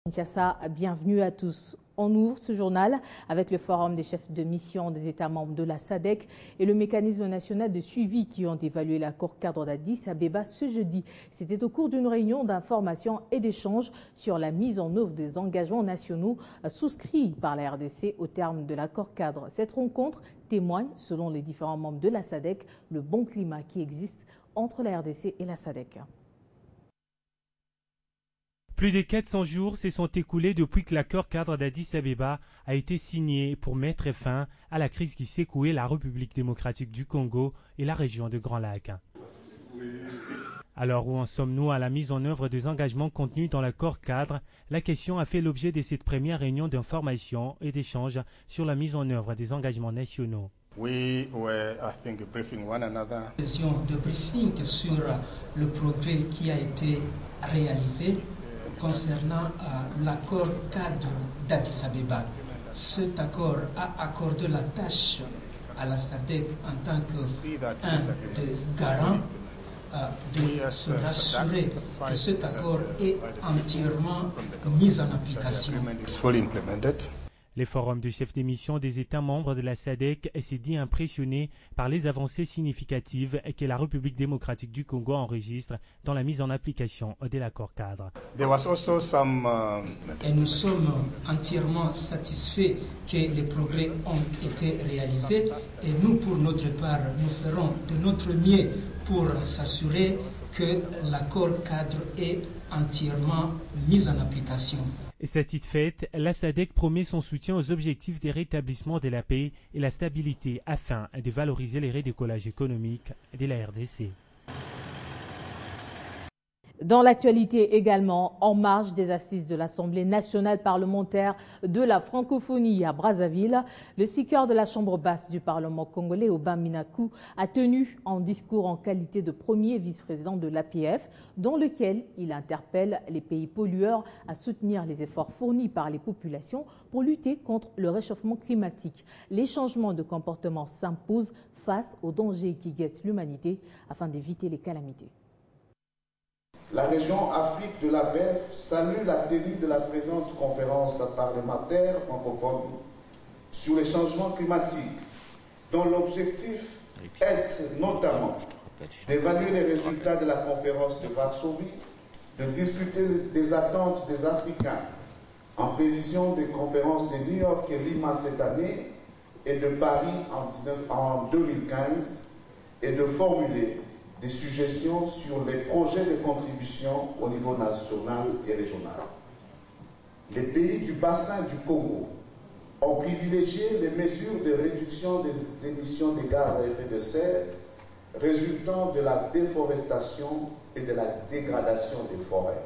Kinshasa, bienvenue à tous. On ouvre ce journal avec le forum des chefs de mission des États membres de la SADC et le mécanisme national de suivi qui ont évalué l'accord cadre d'Addis Abeba ce jeudi. C'était au cours d'une réunion d'information et d'échange sur la mise en œuvre des engagements nationaux souscrits par la RDC au terme de l'accord cadre. Cette rencontre témoigne, selon les différents membres de la SADC, le bon climat qui existe entre la RDC et la SADC. Plus de 400 jours se sont écoulés depuis que l'accord cadre d'Addis Abeba a été signé pour mettre fin à la crise qui secouait la République démocratique du Congo et la région de Grand Lac. Alors où en sommes-nous à la mise en œuvre des engagements contenus dans l'accord cadre? La question a fait l'objet de cette première réunion d'information et d'échange sur la mise en œuvre des engagements nationaux. We were, I think, briefing one another. Session de briefing sur le progrès qui a été réalisé concernant l'accord cadre d'Addis Abeba. Cet accord a accordé la tâche à la SADC en tant qu'un des garants de se rassurer que cet accord est entièrement mis en application. Les forums de chefs de mission des États membres de la SADC s'est dit impressionné par les avancées significatives que la République démocratique du Congo enregistre dans la mise en application de l'accord cadre. Et nous sommes entièrement satisfaits que les progrès ont été réalisés et nous, pour notre part, nous ferons de notre mieux pour s'assurer que l'accord cadre est entièrement mis en application. Satisfaite, la SADC promet son soutien aux objectifs de rétablissement de la paix et la stabilité afin de valoriser les redécollages économiques de la RDC. Dans l'actualité également, en marge des assises de l'Assemblée nationale parlementaire de la francophonie à Brazzaville, le speaker de la Chambre basse du Parlement congolais, Aubin Minakou, a tenu un discours en qualité de premier vice-président de l'APF, dans lequel il interpelle les pays pollueurs à soutenir les efforts fournis par les populations pour lutter contre le réchauffement climatique. Les changements de comportement s'imposent face aux dangers qui guettent l'humanité afin d'éviter les calamités. La région Afrique de la BEF salue la tenue de la présente conférence parlementaire francophone sur les changements climatiques, dont l'objectif est notamment d'évaluer les résultats de la conférence de Varsovie, de discuter des attentes des Africains en prévision des conférences de New York et Lima cette année et de Paris en 2015 et de formuler des suggestions sur les projets de contribution au niveau national et régional. Les pays du bassin du Congo ont privilégié les mesures de réduction des émissions de gaz à effet de serre résultant de la déforestation et de la dégradation des forêts.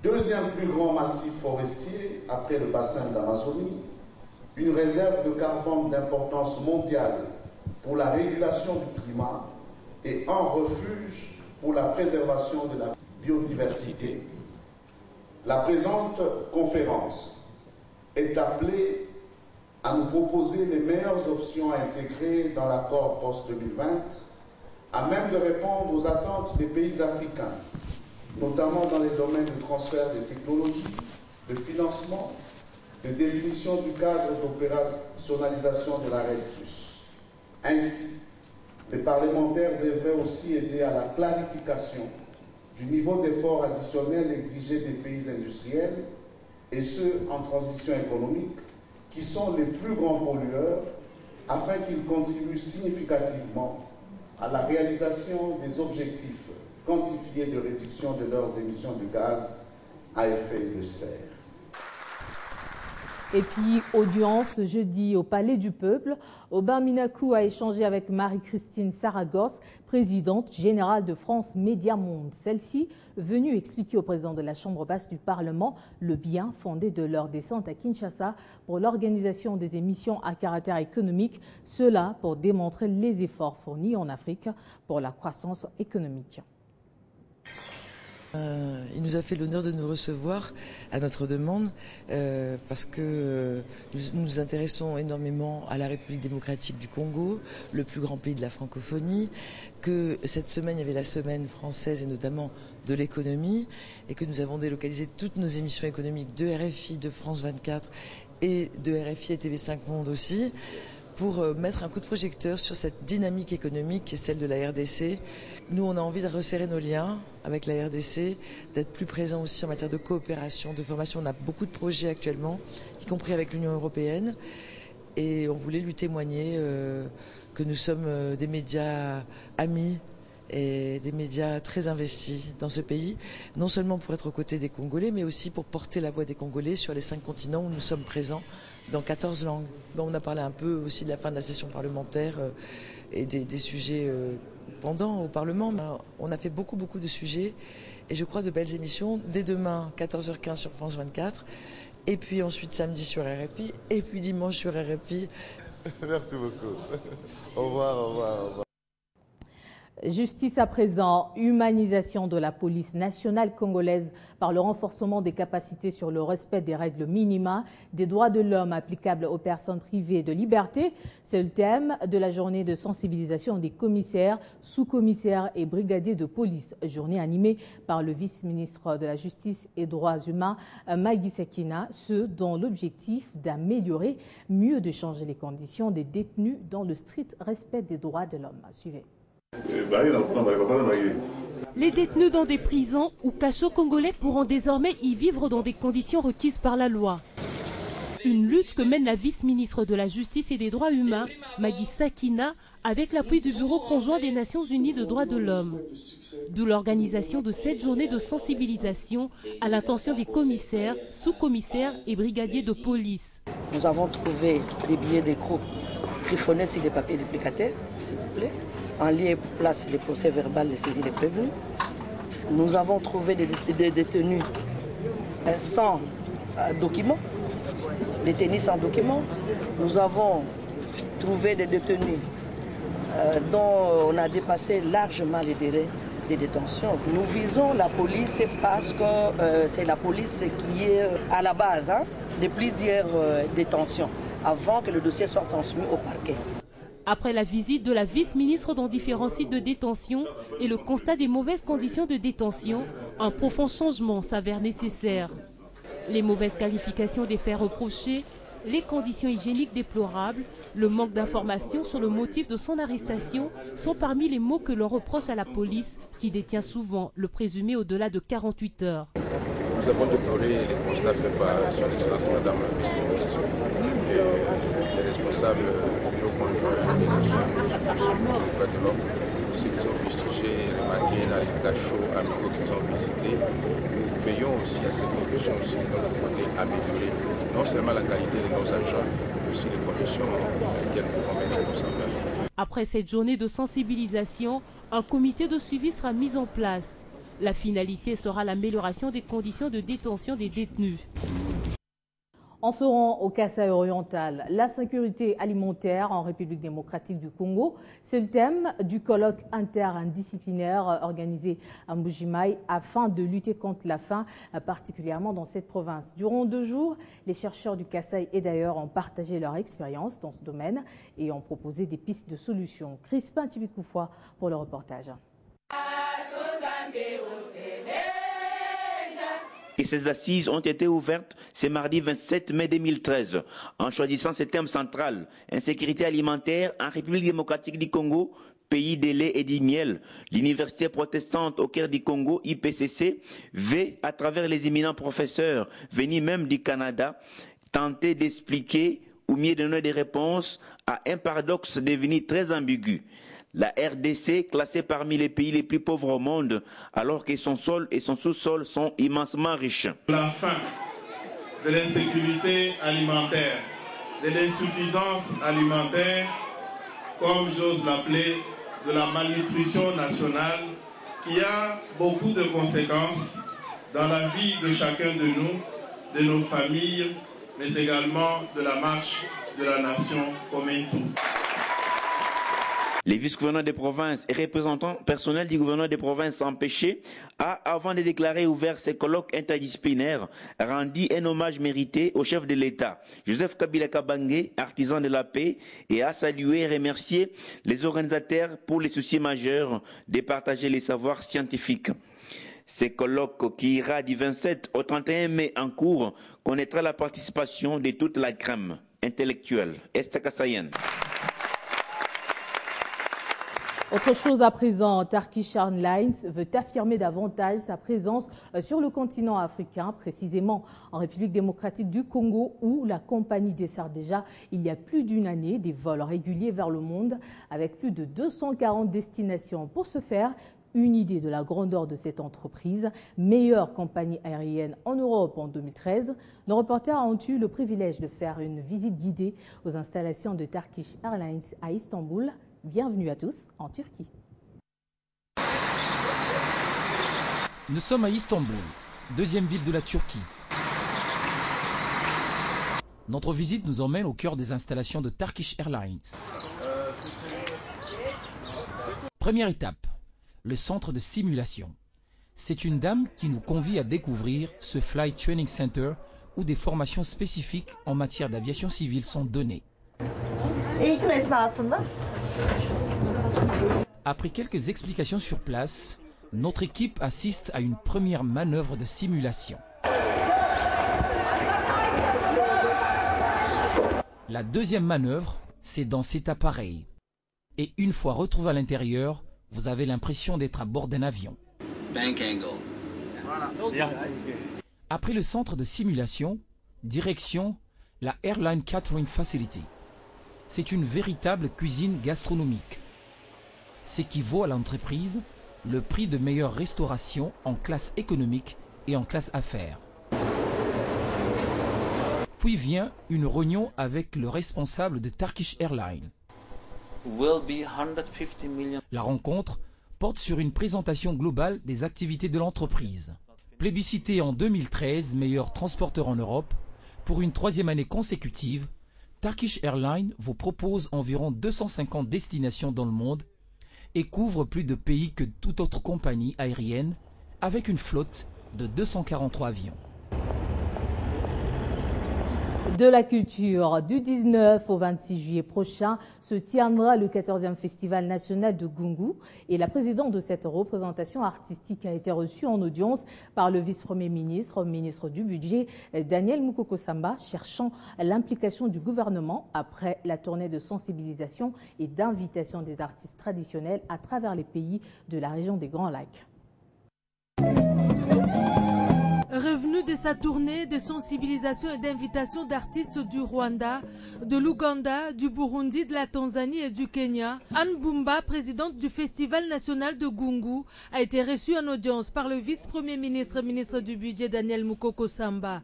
Deuxième plus grand massif forestier après le bassin d'Amazonie, une réserve de carbone d'importance mondiale pour la régulation du climat et un refuge pour la préservation de la biodiversité. La présente conférence est appelée à nous proposer les meilleures options à intégrer dans l'accord post-2020, à même de répondre aux attentes des pays africains, notamment dans les domaines de transfert de technologies, de financement, de définition du cadre d'opérationnalisation de la RED+. Ainsi, les parlementaires devraient aussi aider à la clarification du niveau d'effort additionnel exigé des pays industriels et ceux en transition économique, qui sont les plus grands pollueurs, afin qu'ils contribuent significativement à la réalisation des objectifs quantifiés de réduction de leurs émissions de gaz à effet de serre. Et puis, audience jeudi au Palais du Peuple, Aubin Minakou a échangé avec Marie-Christine Saragosse, présidente générale de France Média Monde. Celle-ci, venue expliquer au président de la Chambre basse du Parlement le bien fondé de leur descente à Kinshasa pour l'organisation des émissions à caractère économique, cela pour démontrer les efforts fournis en Afrique pour la croissance économique. Il nous a fait l'honneur de nous recevoir à notre demande parce que nous nous intéressons énormément à la République démocratique du Congo, le plus grand pays de la francophonie, que cette semaine il y avait la semaine française et notamment de l'économie et que nous avons délocalisé toutes nos émissions économiques de RFI, de France 24 et de RFI et TV5 Monde aussi, pour mettre un coup de projecteur sur cette dynamique économique qui est celle de la RDC. Nous, on a envie de resserrer nos liens avec la RDC, d'être plus présents aussi en matière de coopération, de formation. On a beaucoup de projets actuellement, y compris avec l'Union européenne. Et on voulait lui témoigner que nous sommes des médias amis et des médias très investis dans ce pays, non seulement pour être aux côtés des Congolais, mais aussi pour porter la voix des Congolais sur les 5 continents où nous sommes présents dans 14 langues. On a parlé un peu aussi de la fin de la session parlementaire et des sujets pendant au Parlement. On a fait beaucoup de sujets et je crois de belles émissions. Dès demain, 14h15 sur France 24, et puis ensuite samedi sur RFI, et puis dimanche sur RFI. Merci beaucoup. Au revoir, au revoir, au revoir. Justice à présent, humanisation de la police nationale congolaise par le renforcement des capacités sur le respect des règles minima des droits de l'homme applicables aux personnes privées de liberté. C'est le thème de la journée de sensibilisation des commissaires, sous-commissaires et brigadiers de police. Journée animée par le vice-ministre de la Justice et Droits humains, Magui Sakina, ce dont l'objectif d'améliorer, mieux de changer les conditions des détenus dans le strict respect des droits de l'homme. Suivez. Les détenus dans des prisons ou cachots congolais pourront désormais y vivre dans des conditions requises par la loi. Une lutte que mène la vice-ministre de la Justice et des Droits humains, Magui Sakina, avec l'appui du Bureau conjoint des Nations Unies de droits de l'homme. D'où l'organisation de cette journée de sensibilisation à l'intention des commissaires, sous-commissaires et brigadiers de police. Nous avons trouvé des billets d'écrou griffonnés sur des papiers duplicataires, s'il vous plaît. En lieu et place des procès verbal de saisie des prévenus. Nous avons trouvé des détenus sans documents, détenus sans documents. Nous avons trouvé des détenus dont on a dépassé largement les délais de détention. Nous visons la police parce que c'est la police qui est à la base de plusieurs détentions avant que le dossier soit transmis au parquet. Après la visite de la vice-ministre dans différents sites de détention et le constat des mauvaises conditions de détention, un profond changement s'avère nécessaire. Les mauvaises qualifications des faits reprochés, les conditions hygiéniques déplorables, le manque d'informations sur le motif de son arrestation sont parmi les mots que l'on reproche à la police qui détient souvent le présumé au-delà de 48 heures. Nous avons déploré les constats faits par son Excellence Madame la vice-ministre et les responsables du bureau conjoint des Nations Unies de l'homme, ceux qui ont fustigé, remarqué dans les cachots amicaux qu'ils ont visités. Nous veillons aussi à ces conditions aussi de notre côté améliorées, non seulement la qualité de nos agents, mais aussi les conditions dans lesquelles nous pouvons mettre nos engagements. Après cette journée de sensibilisation, un comité de suivi sera mis en place. La finalité sera l'amélioration des conditions de détention des détenus. En se rend au Kasaï oriental, la sécurité alimentaire en République démocratique du Congo, c'est le thème du colloque interdisciplinaire organisé à Mbujimaï afin de lutter contre la faim, particulièrement dans cette province. Durant 2 jours, les chercheurs du Kasaï et d'ailleurs ont partagé leur expérience dans ce domaine et ont proposé des pistes de solutions. Crispin Tibikoufoua pour le reportage. Et ces assises ont été ouvertes ce mardi 27 mai 2013 en choisissant ce thème central, insécurité alimentaire en République démocratique du Congo, pays des lait et du miel. L'université protestante au cœur du Congo, IPCC, veut, à travers les éminents professeurs venus même du Canada, tenter d'expliquer ou mieux donner des réponses à un paradoxe devenu très ambigu. La RDC, classée parmi les pays les plus pauvres au monde, alors que son sol et son sous-sol sont immensément riches. La faim, de l'insécurité alimentaire, de l'insuffisance alimentaire, comme j'ose l'appeler, de la malnutrition nationale, qui a beaucoup de conséquences dans la vie de chacun de nous, de nos familles, mais également de la marche de la nation comme un tout. Les vice-gouverneurs des provinces et représentants personnels du gouverneur des provinces empêchés a, avant de déclarer ouvert ces colloques interdisciplinaires, rendu un hommage mérité au chef de l'État, Joseph Kabila Kabange, artisan de la paix, et a salué et remercié les organisateurs pour les soucis majeurs de partager les savoirs scientifiques. Ces colloques qui ira du 27 au 31 mai en cours connaîtra la participation de toute la crème intellectuelle. Esther Kassayen. Autre chose à présent, Turkish Airlines veut affirmer davantage sa présence sur le continent africain, précisément en République démocratique du Congo, où la compagnie dessert déjà il y a plus d'une année des vols réguliers vers le monde avec plus de 240 destinations. Pour ce faire, une idée de la grandeur de cette entreprise, meilleure compagnie aérienne en Europe en 2013, nos reporters ont eu le privilège de faire une visite guidée aux installations de Turkish Airlines à Istanbul. Bienvenue à tous en Turquie. Nous sommes à Istanbul, deuxième ville de la Turquie. Notre visite nous emmène au cœur des installations de Turkish Airlines. Première étape, le centre de simulation. C'est une dame qui nous convie à découvrir ce Flight Training Center où des formations spécifiques en matière d'aviation civile sont données. Après quelques explications sur place, notre équipe assiste à une première manœuvre de simulation. La deuxième manœuvre, c'est dans cet appareil. Et une fois retrouvé à l'intérieur, vous avez l'impression d'être à bord d'un avion. Après le centre de simulation, direction la Airline Catering Facility. C'est une véritable cuisine gastronomique. Ce qui vaut à l'entreprise le prix de meilleure restauration en classe économique et en classe affaires. Puis vient une réunion avec le responsable de Turkish Airlines. La rencontre porte sur une présentation globale des activités de l'entreprise. Plébiscité en 2013 meilleur transporteur en Europe, pour une troisième année consécutive, Turkish Airlines vous propose environ 250 destinations dans le monde et couvre plus de pays que toute autre compagnie aérienne avec une flotte de 243 avions. De la culture, du 19 au 26 juillet prochain se tiendra le 14e Festival national de Gungu et la présidente de cette représentation artistique a été reçue en audience par le vice-premier ministre, ministre du budget, Daniel Mukoko Samba, cherchant l'implication du gouvernement après la tournée de sensibilisation et d'invitation des artistes traditionnels à travers les pays de la région des Grands Lacs. Revenu de sa tournée de sensibilisation et d'invitation d'artistes du Rwanda, de l'Ouganda, du Burundi, de la Tanzanie et du Kenya, Anne Bumba, présidente du Festival national de Gungu, a été reçue en audience par le vice-premier ministre, ministre du budget Daniel Mukoko Samba.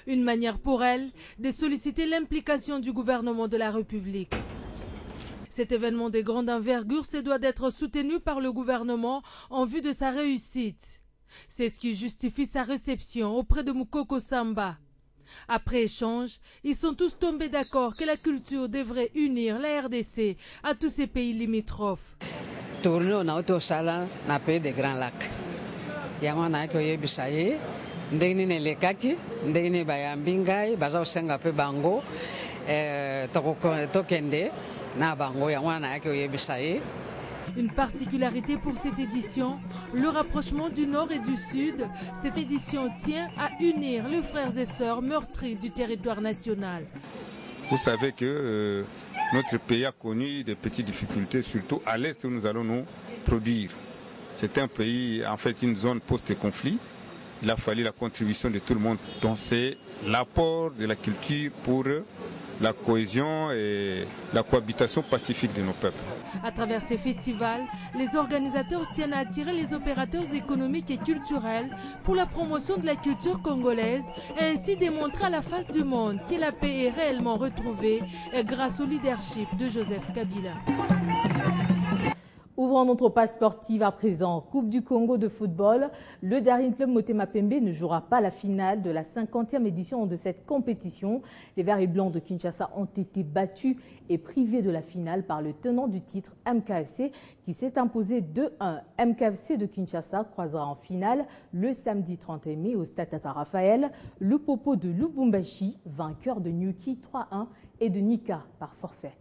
Une manière pour elle de solliciter l'implication du gouvernement de la République. Cet événement de grande envergure se doit d'être soutenu par le gouvernement en vue de sa réussite. C'est ce qui justifie sa réception auprès de Mukoko Samba. Après échange, ils sont tous tombés d'accord que la culture devrait unir la RDC à tous ces pays limitrophes. Tourner on a autosala na pays des Grands Lacs. Yamana ko yebisaye, ndeni ne lekaki, ndeni bayambingai, baza osenga pe bango, tokende na bango yamana ko yebisaye. Une particularité pour cette édition, le rapprochement du Nord et du Sud. Cette édition tient à unir les frères et sœurs meurtris du territoire national. Vous savez que notre pays a connu des petites difficultés, surtout à l'Est où nous allons nous produire. C'est un pays, en fait, une zone post-conflit. Il a fallu la contribution de tout le monde. Donc c'est l'apport de la culture pour la cohésion et la cohabitation pacifique de nos peuples. À travers ces festivals, les organisateurs tiennent à attirer les opérateurs économiques et culturels pour la promotion de la culture congolaise et ainsi démontrer à la face du monde que la paix est réellement retrouvée grâce au leadership de Joseph Kabila. Ouvrons notre page sportive à présent. Coupe du Congo de football. Le Daring Club Motema Pembe ne jouera pas la finale de la 50e édition de cette compétition. Les Verts et Blancs de Kinshasa ont été battus et privés de la finale par le tenant du titre MKFC qui s'est imposé 2-1. MKFC de Kinshasa croisera en finale le samedi 31 mai au Stade Tata Raphaël le Popo de Lubumbashi, vainqueur de Nyuki 3-1 et de Nika par forfait.